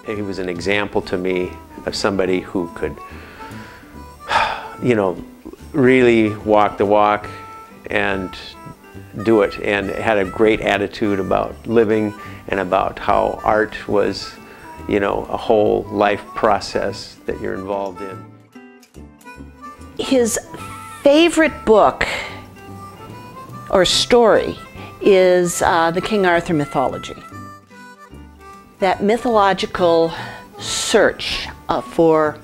He was an example to me of somebody who could, you know, really walk the walk and do it, and had a great attitude about living and about how art was, you know, a whole life process that you're involved in. His favorite book or story is the King Arthur mythology. That mythological search for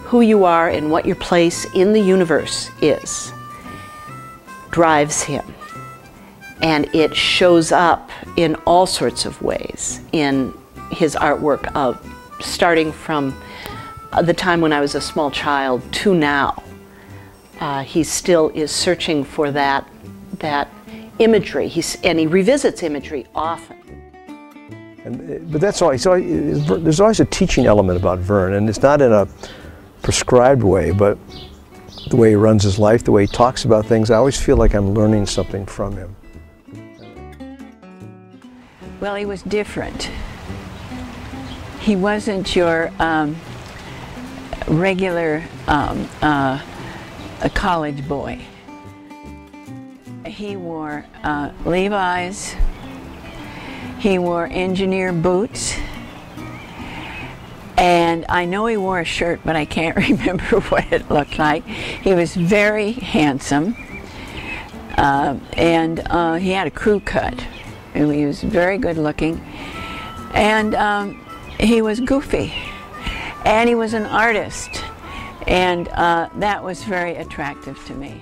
who you are and what your place in the universe is drives him. And it shows up in all sorts of ways in his artwork, starting from the time when I was a small child to now. He still is searching for that imagery, and he revisits imagery often. But that's all. There's always a teaching element about Verne, and it's not in a prescribed way, but the way he runs his life, the way he talks about things, I always feel like I'm learning something from him. Well, he was different. He wasn't your regular a college boy. He wore Levi's, he wore engineer boots, and I know he wore a shirt, but I can't remember what it looked like. He was very handsome, and he had a crew cut. He was very good looking, and he was goofy, and he was an artist, and that was very attractive to me.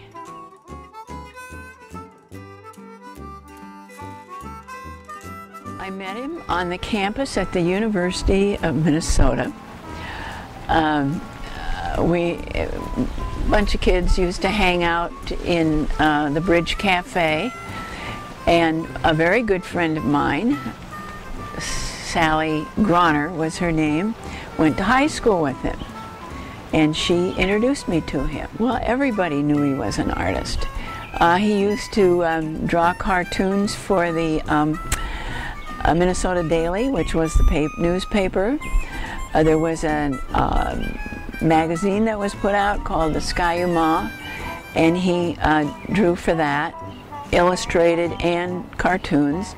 I met him on the campus at the University of Minnesota. A bunch of kids used to hang out in the Bridge Cafe, and a very good friend of mine, Sally Groner was her name, went to high school with him, and she introduced me to him. Well, everybody knew he was an artist. He used to draw cartoons for the Minnesota Daily, which was the newspaper. There was a magazine that was put out called the Sky-U-Ma, and he drew for that, illustrated and cartoons.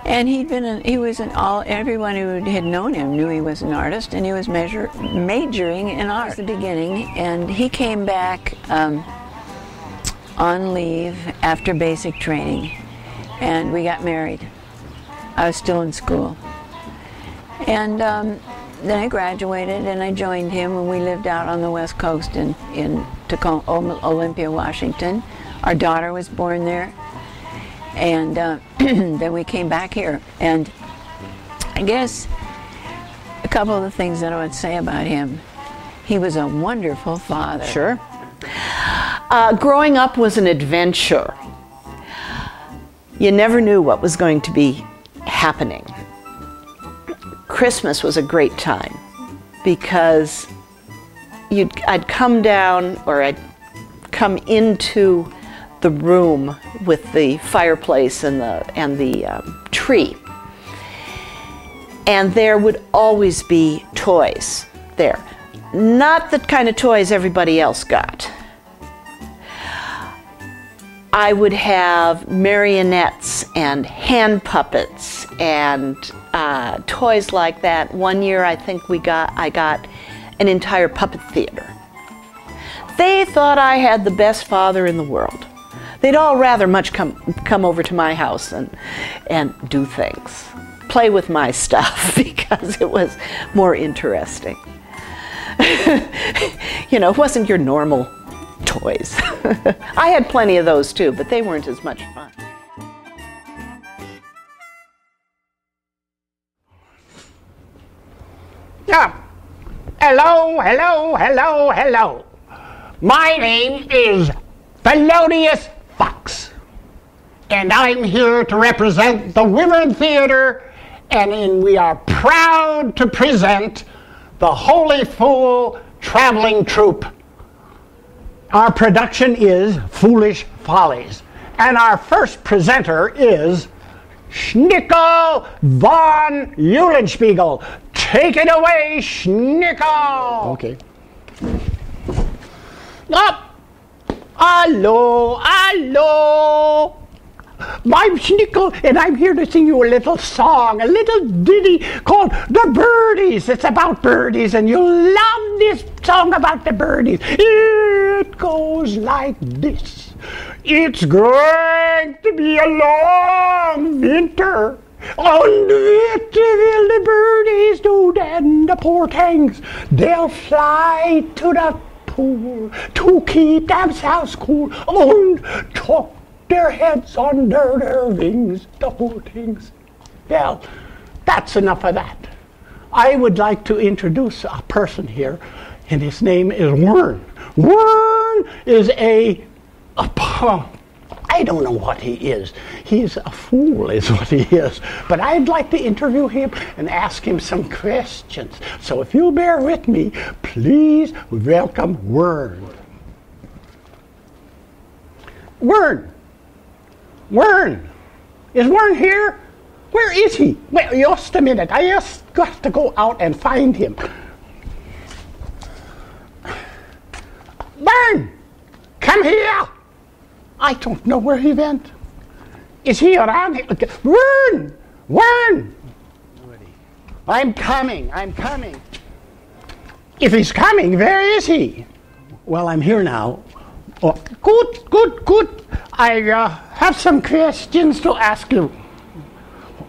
And everyone who had known him knew he was an artist, and he was majoring in art at the beginning. And he came back on leave after basic training, and we got married. I was still in school. And then I graduated and I joined him, and we lived out on the West Coast in Tacoma, Olympia, Washington. Our daughter was born there. And then we came back here. And I guess a couple of the things that I would say about him, he was a wonderful father. Sure. Growing up was an adventure. You never knew what was going to be happening. Christmas was a great time because I'd come down, or I'd come into the room with the fireplace and the tree, and there would always be toys there. Not the kind of toys everybody else got. I would have marionettes and hand puppets and toys like that. One year I think I got an entire puppet theater. They thought I had the best father in the world. They'd all rather much come over to my house and do things, play with my stuff, because it was more interesting. You know, it wasn't your normal toys. I had plenty of those too, but they weren't as much fun. Yeah. Hello, hello, hello, hello. My name is Polonius Fox, and I'm here to represent the Wyvern Theater, and we are proud to present the Holy Fool Traveling Troupe. Our production is Foolish Follies, and our first presenter is Schnickel von Eulenspiegel. Take it away, Schnickel! Okay. Up! Hello, hello! I'm Schnickel, and I'm here to sing you a little song, a little ditty called The Birdies. It's about birdies, and you'll love this song about the birdies. It goes like this. It's going to be a long winter. On the birdies do then the poor things. They'll fly to the pool to keep themselves cool and tuck their heads under their wings, the poor things. Well, that's enough of that. I would like to introduce a person here, and his name is Verne. Verne is I don't know what he is. He's a fool is what he is. But I'd like to interview him and ask him some questions. So if you'll bear with me, please welcome Verne. Verne! Verne! Is Verne here? Where is he? Wait, just a minute. I just got to go out and find him. Verne! Come here! I don't know where he went. Is he around here? Verne! Verne! I'm coming. If he's coming, where is he? Well, I'm here now. Oh, good. I have some questions to ask you.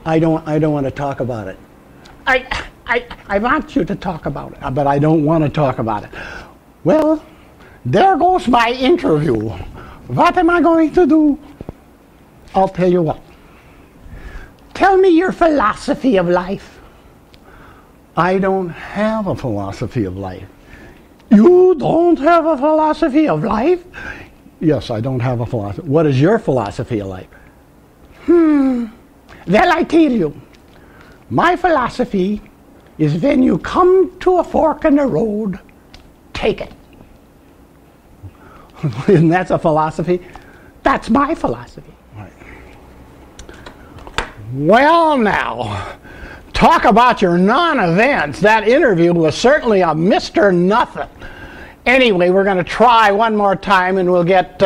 I don't want to talk about it. I want you to talk about it, but I don't want to talk about it. Well, there goes my interview. What am I going to do? I'll tell you what. Tell me your philosophy of life. I don't have a philosophy of life. You don't have a philosophy of life? Yes, I don't have a philosophy. What is your philosophy of life? Well, I tell you. My philosophy is when you come to a fork in the road, take it. Isn't that a philosophy? That's my philosophy. Right. Well, now, talk about your non-events. That interview was certainly a Mr. Nothing. Anyway, we're going to try one more time, and we'll get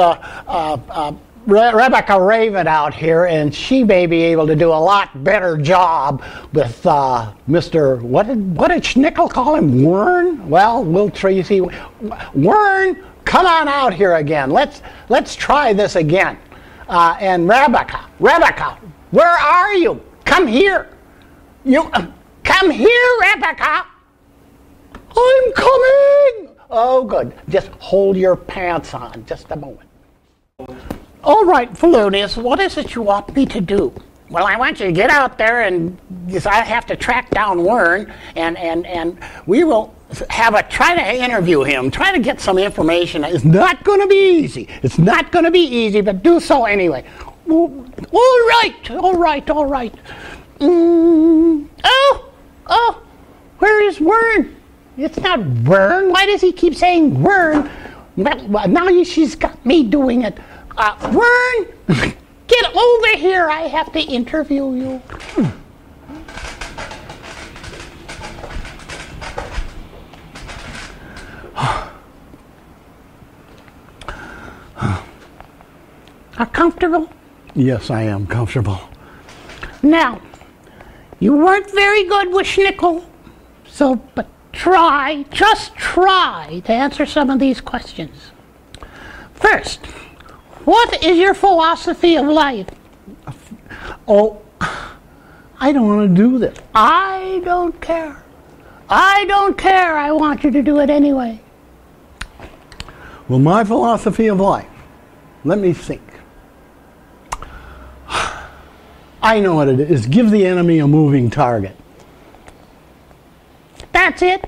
Rebecca Raven out here, and she may be able to do a lot better job with Mr. What did Schnickel call him? Verne? Well, we'll try. You see, Verne. Come on out here again. Let's try this again. And Rebecca, where are you? Come here. Come here, Rebecca. I'm coming. Oh, good. Just hold your pants on just a moment. All right, Polonius, what is it you want me to do? Well, I want you to get out there, and I have to track down Verne, and we will try to interview him, try to get some information. It's not going to be easy. It's not going to be easy, but do so anyway. All right. Oh, where is Verne? It's not Verne. Why does he keep saying Verne? Well, now she's got me doing it. Verne, get over here. I have to interview you. Are comfortable? Yes, I am comfortable. Now, you weren't very good with Schnickel, but just try to answer some of these questions. First, what is your philosophy of life? Oh, I don't want to do this. I don't care. I want you to do it anyway. Well, my philosophy of life, let me think. I know what it is. Give the enemy a moving target. That's it.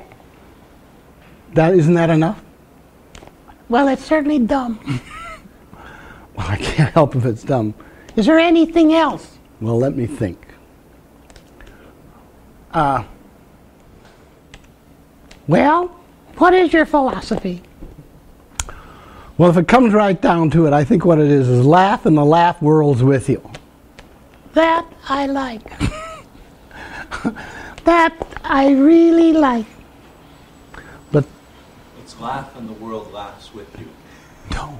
Isn't that enough? Well, it's certainly dumb. Well, I can't help if it's dumb. Is there anything else? Well, let me think. Well, what is your philosophy? Well, if it comes right down to it, I think what it is laugh, and the laugh world's with you. That I like. That I really like. But It's laugh and the world laughs with you. no,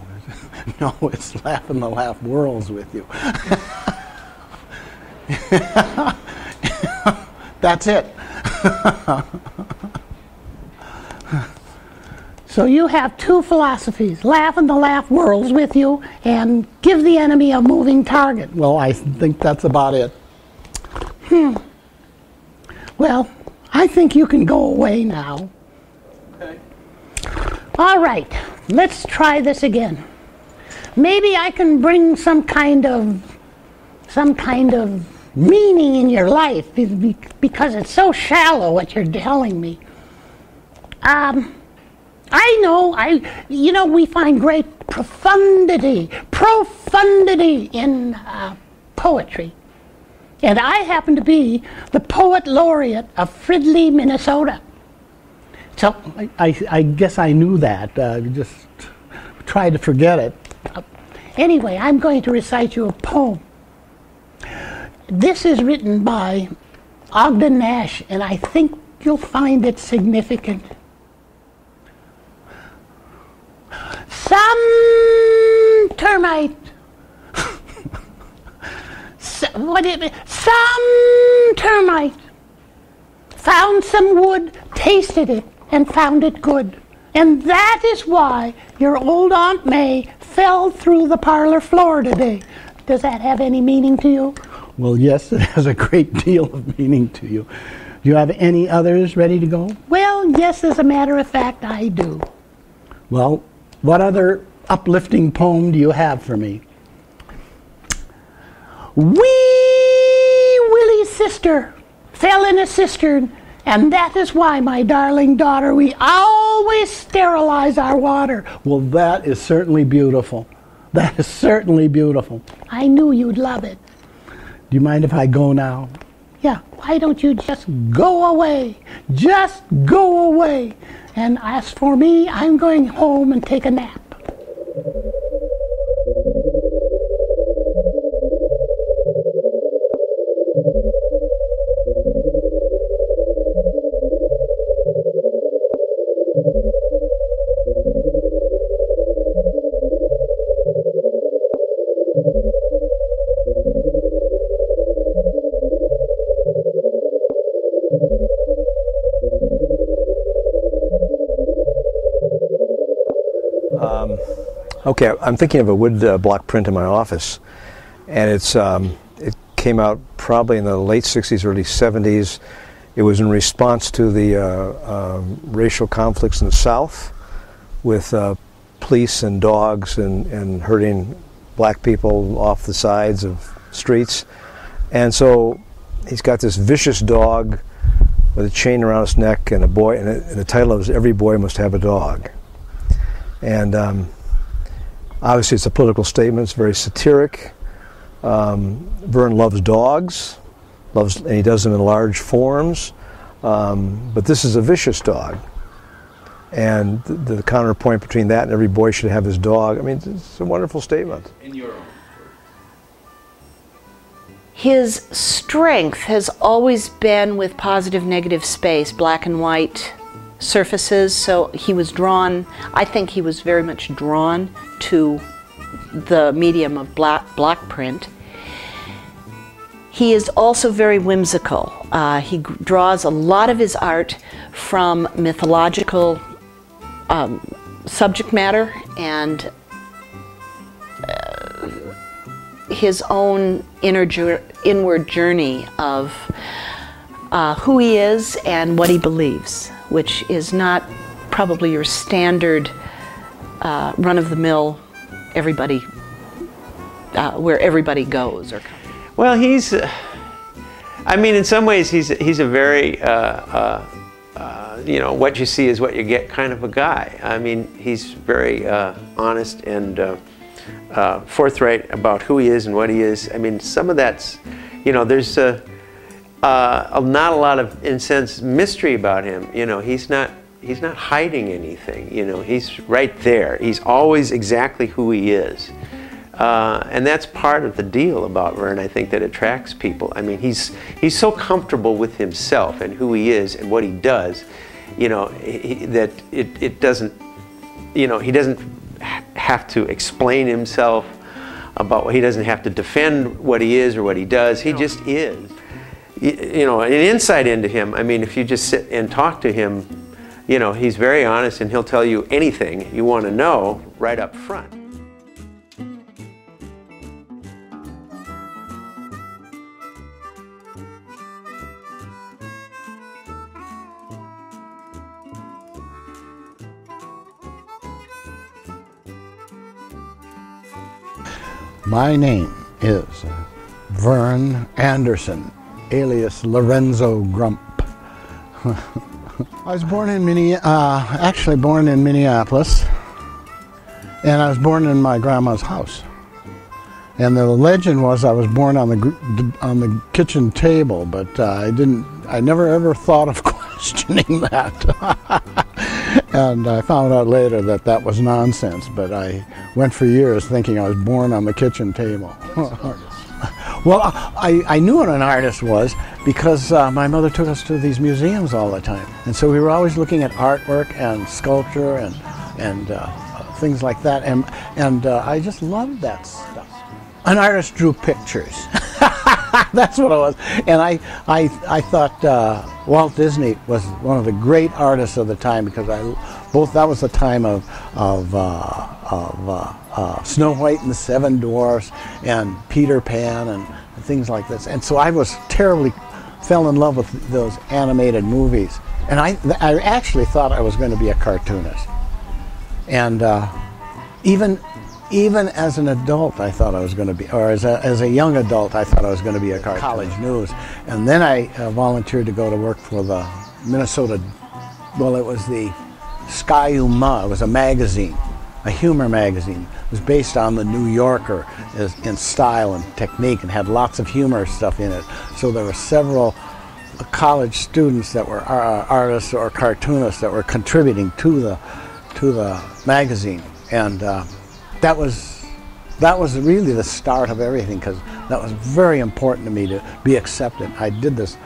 no, it's laugh and the laugh whirls with you. That's it. So you have two philosophies, laugh and the laugh whirls with you, and give the enemy a moving target. Well, I think that's about it. Well, I think you can go away now. Okay. All right, let's try this again. Maybe I can bring some kind of meaning in your life because it's so shallow what you're telling me. I know, we find great profundity in poetry. And I happen to be the poet laureate of Fridley, Minnesota. So I guess I knew that, just tried to forget it. Anyway, I'm going to recite you a poem. This is written by Ogden Nash, and I think you'll find it significant. Some termite, some termite found some wood, tasted it, and found it good. And that is why your old Aunt May fell through the parlor floor today. Does that have any meaning to you? Well, yes, it has a great deal of meaning to you. Do you have any others ready to go? Well, yes, as a matter of fact, I do. Well, what other uplifting poem do you have for me? Wee Willie's sister fell in a cistern, and that is why, my darling daughter, we always sterilize our water. Well, that is certainly beautiful. That is certainly beautiful. I knew you'd love it. Do you mind if I go now? Yeah, why don't you just go away? Just go away. And as for me, I'm going home and take a nap. Okay, I'm thinking of a wood block print in my office, and it came out probably in the late 60s, early 70s. It was in response to the racial conflicts in the South with police and dogs and herding black people off the sides of streets. And so he's got this vicious dog with a chain around his neck and a boy, and the title is "Every Boy Must Have a Dog." And obviously it's a political statement, it's very satiric. Verne loves dogs, and he does them in large forms, but this is a vicious dog. And the counterpoint between that and every boy should have his dog, I mean, it's a wonderful statement. In your own. His strength has always been with positive negative space, black and white surfaces, so he was drawn, I think he was very much drawn to the medium of block print. He is also very whimsical. He draws a lot of his art from mythological subject matter and his own inward journey of who he is and what he believes, which is not probably your standard run-of-the-mill everybody where everybody goes. Or well, he's I mean, in some ways he's a very you know, what you see is what you get kind of a guy. I mean, he's very honest and forthright about who he is and what he is. I mean, some of that's, you know, there's not a lot of, in a sense, mystery about him. You know, he's not hiding anything. You know, he's right there. He's always exactly who he is. And that's part of the deal about Verne, I think, that attracts people. I mean, he's so comfortable with himself and who he is and what he does, you know, that it doesn't, you know, he doesn't have to explain himself about, he doesn't have to defend what he is or what he does. He just is. You know, an insight into him, I mean, if you just sit and talk to him, you know, he's very honest and he'll tell you anything you want to know right up front. My name is Verne Anderson, alias Lorenzo Grump. I was born in actually born in Minneapolis, and I was born in my grandma's house. And the legend was I was born on the kitchen table, but I never ever thought of questioning that. And I found out later that that was nonsense, but I went for years thinking I was born on the kitchen table. Well, I knew what an artist was because my mother took us to these museums all the time. And so we were always looking at artwork and sculpture and things like that. And I just loved that stuff. An artist drew pictures. That's what it was. And I thought Walt Disney was one of the great artists of the time because that was the time of Snow White and the Seven Dwarfs and Peter Pan and things like this. And so I fell in love with those animated movies. And I actually thought I was going to be a cartoonist. And even as an adult, I thought I was going to be, or as a young adult, I thought I was going to be a cartoonist. College News. And then I volunteered to go to work for the Minnesota, well, it was the Sky Uma. It was a magazine, a humor magazine. It was based on the New Yorker in style and technique and had lots of humor stuff in it. So there were several college students that were artists or cartoonists that were contributing to the magazine. And that was really the start of everything because that was very important to me to be accepted. I did this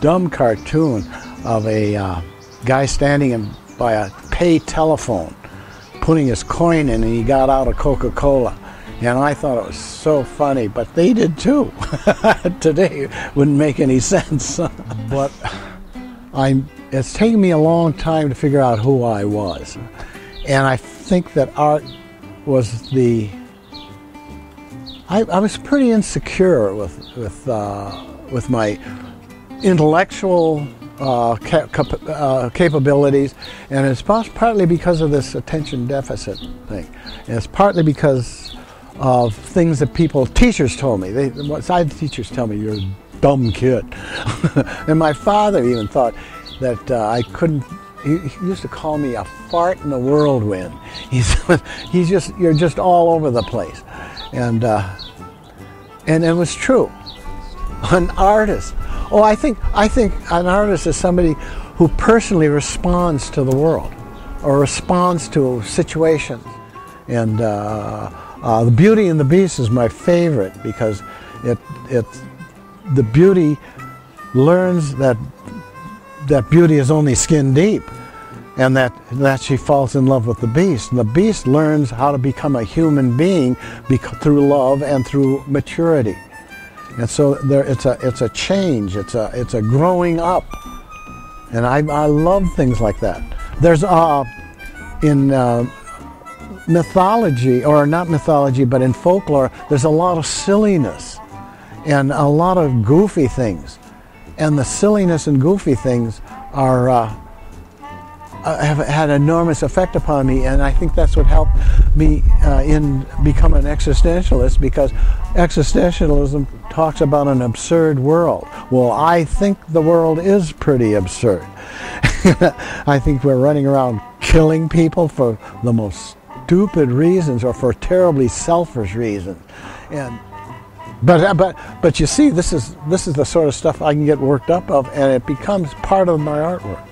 dumb cartoon of a guy standing by a pay telephone, putting his coin in, and he got out a Coca-Cola. And I thought it was so funny, but they did too. Today it wouldn't make any sense. But it's taken me a long time to figure out who I was. And I think that art was I was pretty insecure with my intellectual capabilities, and it's partly because of this attention deficit thing. And it's partly because of things that teachers told me. Side teachers tell me, you're a dumb kid. And my father even thought that I couldn't. He used to call me a fart in the whirlwind. You're just all over the place, and it was true. An artist. Oh, I think an artist is somebody who personally responds to the world, or responds to situations. And the Beauty and the Beast is my favorite because the beauty learns that beauty is only skin deep, and that she falls in love with the Beast. And the Beast learns how to become a human being through love and through maturity. And so it's a change. It's a growing up, and I love things like that. There's in mythology, or not mythology, but in folklore, there's a lot of silliness and a lot of goofy things. And the silliness and goofy things have had an enormous effect upon me, and I think that's what helped me in become an existentialist, because existentialism talks about an absurd world. Well, I think the world is pretty absurd. I think we're running around killing people for the most stupid reasons, or for terribly selfish reasons. But you see, this is the sort of stuff I can get worked up of, and it becomes part of my artwork.